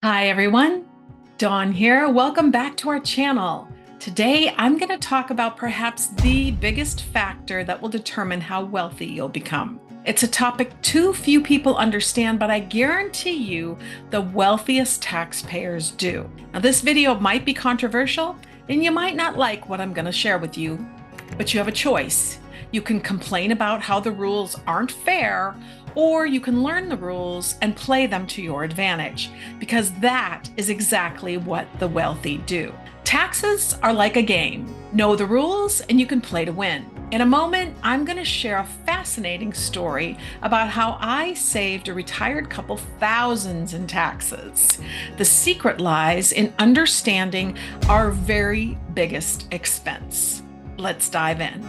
Hi everyone, Dawn here. Welcome back to our channel. Today I'm going to talk about perhaps the biggest factor that will determine how wealthy you'll become. It's a topic too few people understand, but I guarantee you the wealthiest taxpayers do. Now this video might be controversial and you might not like what I'm going to share with you, but you have a choice. You can complain about how the rules aren't fair, or you can learn the rules and play them to your advantage, because that is exactly what the wealthy do. Taxes are like a game. Know the rules and you can play to win. In a moment, I'm going to share a fascinating story about how I saved a retired couple thousands in taxes. The secret lies in understanding our very biggest expense. Let's dive in.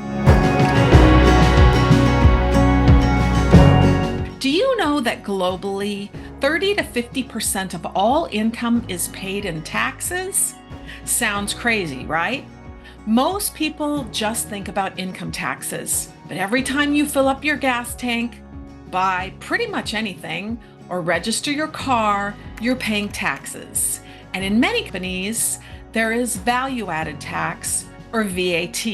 Do you know that globally, 30 to 50% of all income is paid in taxes? Sounds crazy, right? Most people just think about income taxes, but every time you fill up your gas tank, buy pretty much anything, or register your car, you're paying taxes. And in many companies, there is value-added tax, or VAT.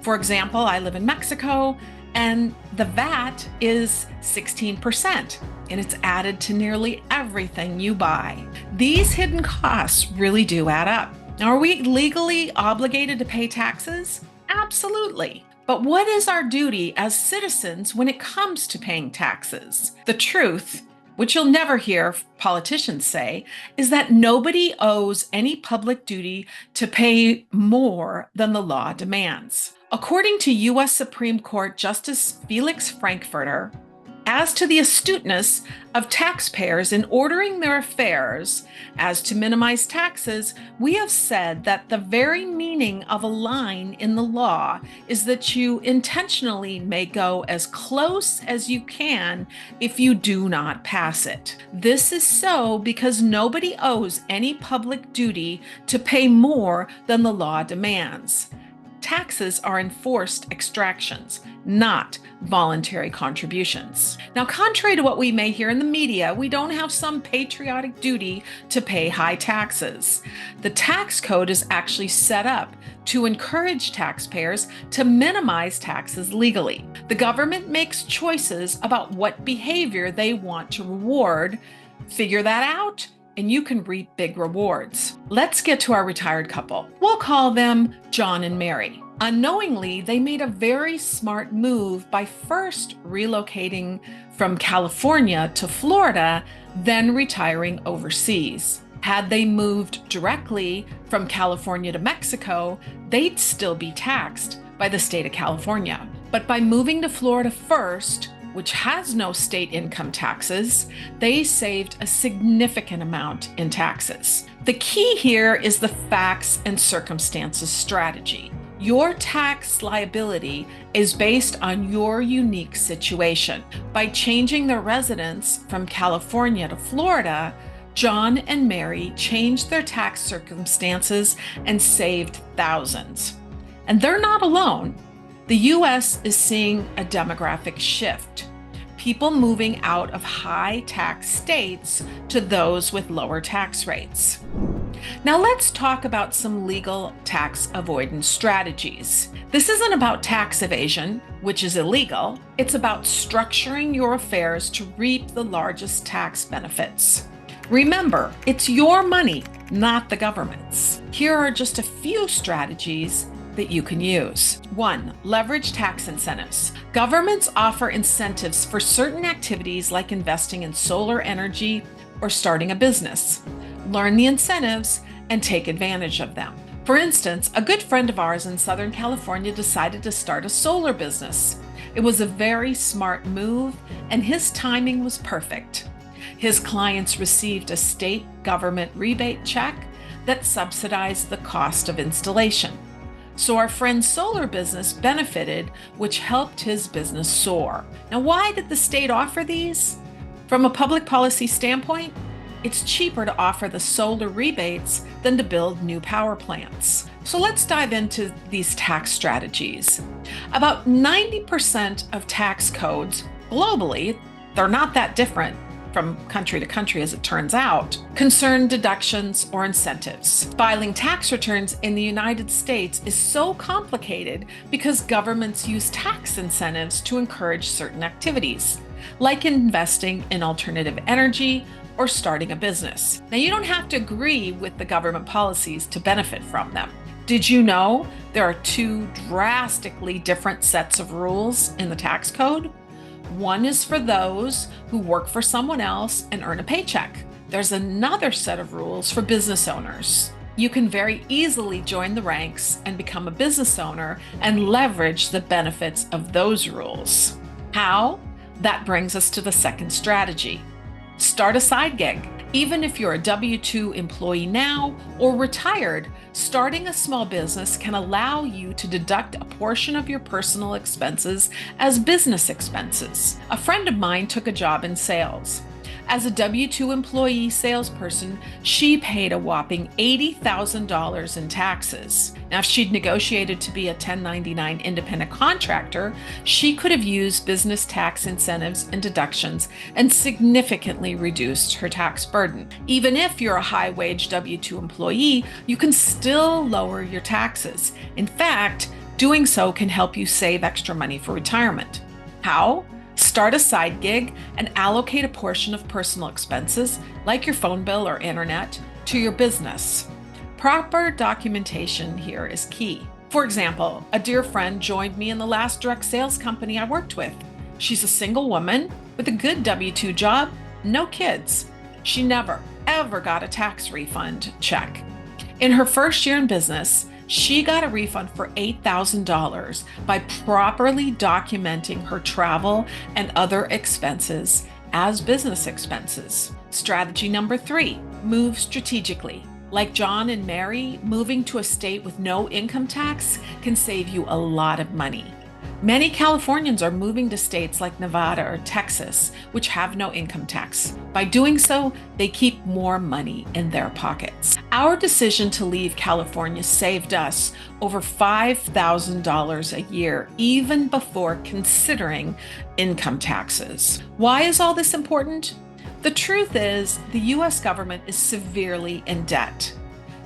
For example, I live in Mexico, and the VAT is 16%, and it's added to nearly everything you buy. These hidden costs really do add up. Now, are we legally obligated to pay taxes? Absolutely. But what is our duty as citizens when it comes to paying taxes? The truth, which you'll never hear politicians say, is that nobody owes any public duty to pay more than the law demands. According to U.S. Supreme Court Justice Felix Frankfurter, as to the astuteness of taxpayers in ordering their affairs as to minimize taxes, we have said that the very meaning of a line in the law is that you intentionally may go as close as you can if you do not pass it. This is so because nobody owes any public duty to pay more than the law demands. Taxes are enforced extractions, not voluntary contributions. Now, contrary to what we may hear in the media, we don't have some patriotic duty to pay high taxes. The tax code is actually set up to encourage taxpayers to minimize taxes legally. The government makes choices about what behavior they want to reward. Figure that out, and you can reap big rewards. Let's get to our retired couple. We'll call them John and Mary. Unknowingly, they made a very smart move by first relocating from California to Florida, then retiring overseas. Had they moved directly from California to Mexico, they'd still be taxed by the state of California. But by moving to Florida first, which has no state income taxes, they saved a significant amount in taxes. The key here is the facts and circumstances strategy. Your tax liability is based on your unique situation. By changing their residence from California to Florida, John and Mary changed their tax circumstances and saved thousands. And they're not alone. The U.S. is seeing a demographic shift. People moving out of high tax states to those with lower tax rates. Now let's talk about some legal tax avoidance strategies. This isn't about tax evasion, which is illegal. It's about structuring your affairs to reap the largest tax benefits. Remember, it's your money, not the government's. Here are just a few strategies that you can use. 1. Leverage tax incentives. Governments offer incentives for certain activities like investing in solar energy or starting a business. Learn the incentives and take advantage of them. For instance, a good friend of ours in Southern California decided to start a solar business. It was a very smart move, and his timing was perfect. His clients received a state government rebate check that subsidized the cost of installation. So our friend's solar business benefited, which helped his business soar. Now, why did the state offer these? From a public policy standpoint, it's cheaper to offer the solar rebates than to build new power plants. So let's dive into these tax strategies. About 90% of tax codes globally, they're not that different from country to country as it turns out, concern deductions or incentives. Filing tax returns in the United States is so complicated because governments use tax incentives to encourage certain activities, like investing in alternative energy or starting a business. Now, you don't have to agree with the government policies to benefit from them. Did you know there are two drastically different sets of rules in the tax code? One is for those who work for someone else and earn a paycheck. There's another set of rules for business owners. You can very easily join the ranks and become a business owner and leverage the benefits of those rules. How? That brings us to the second strategy. Start a side gig. Even if you're a W-2 employee now or retired, starting a small business can allow you to deduct a portion of your personal expenses as business expenses. A friend of mine took a job in sales. As a W-2 employee salesperson, she paid a whopping $80,000 in taxes. Now, if she'd negotiated to be a 1099 independent contractor, she could have used business tax incentives and deductions and significantly reduced her tax burden. Even if you're a high-wage W-2 employee, you can still lower your taxes. In fact, doing so can help you save extra money for retirement. How? Start a side gig and allocate a portion of personal expenses, like your phone bill or internet, to your business. Proper documentation here is key. For example, a dear friend joined me in the last direct sales company I worked with. She's a single woman with a good W-2 job, no kids. She never, ever got a tax refund check. In her first year in business, she got a refund for $8,000 by properly documenting her travel and other expenses as business expenses. Strategy number 3, move strategically. Like John and Mary, moving to a state with no income tax can save you a lot of money. Many Californians are moving to states like Nevada or Texas, which have no income tax. By doing so, they keep more money in their pockets. Our decision to leave California saved us over $5,000 a year, even before considering income taxes. Why is all this important? The truth is, the U.S. government is severely in debt.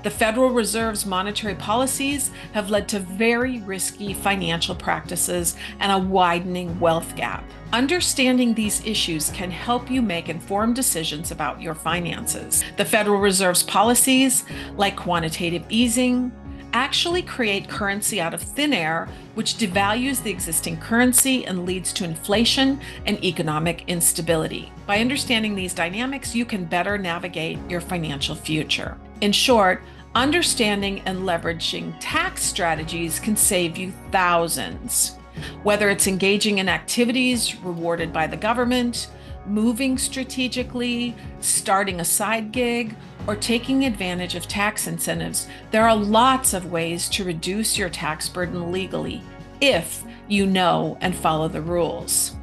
The Federal Reserve's monetary policies have led to very risky financial practices and a widening wealth gap. Understanding these issues can help you make informed decisions about your finances. The Federal Reserve's policies, like quantitative easing, actually create currency out of thin air, which devalues the existing currency and leads to inflation and economic instability. By understanding these dynamics, you can better navigate your financial future. In short, understanding and leveraging tax strategies can save you thousands. Whether it's engaging in activities rewarded by the government, moving strategically, starting a side gig, or taking advantage of tax incentives, there are lots of ways to reduce your tax burden legally if you know and follow the rules.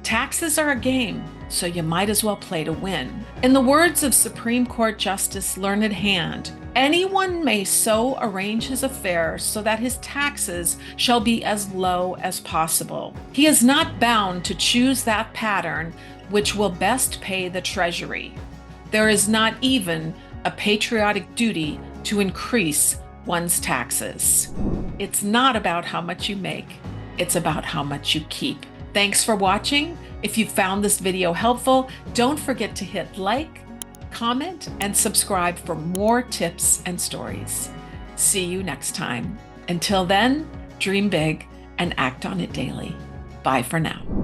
Taxes are a game, so you might as well play to win. In the words of Supreme Court Justice Learned Hand, anyone may so arrange his affairs so that his taxes shall be as low as possible. He is not bound to choose that pattern which will best pay the Treasury. There is not even a patriotic duty to increase one's taxes. It's not about how much you make, it's about how much you keep. Thanks for watching. If you found this video helpful, don't forget to hit like, comment, and subscribe for more tips and stories. See you next time. Until then, dream big and act on it daily. Bye for now.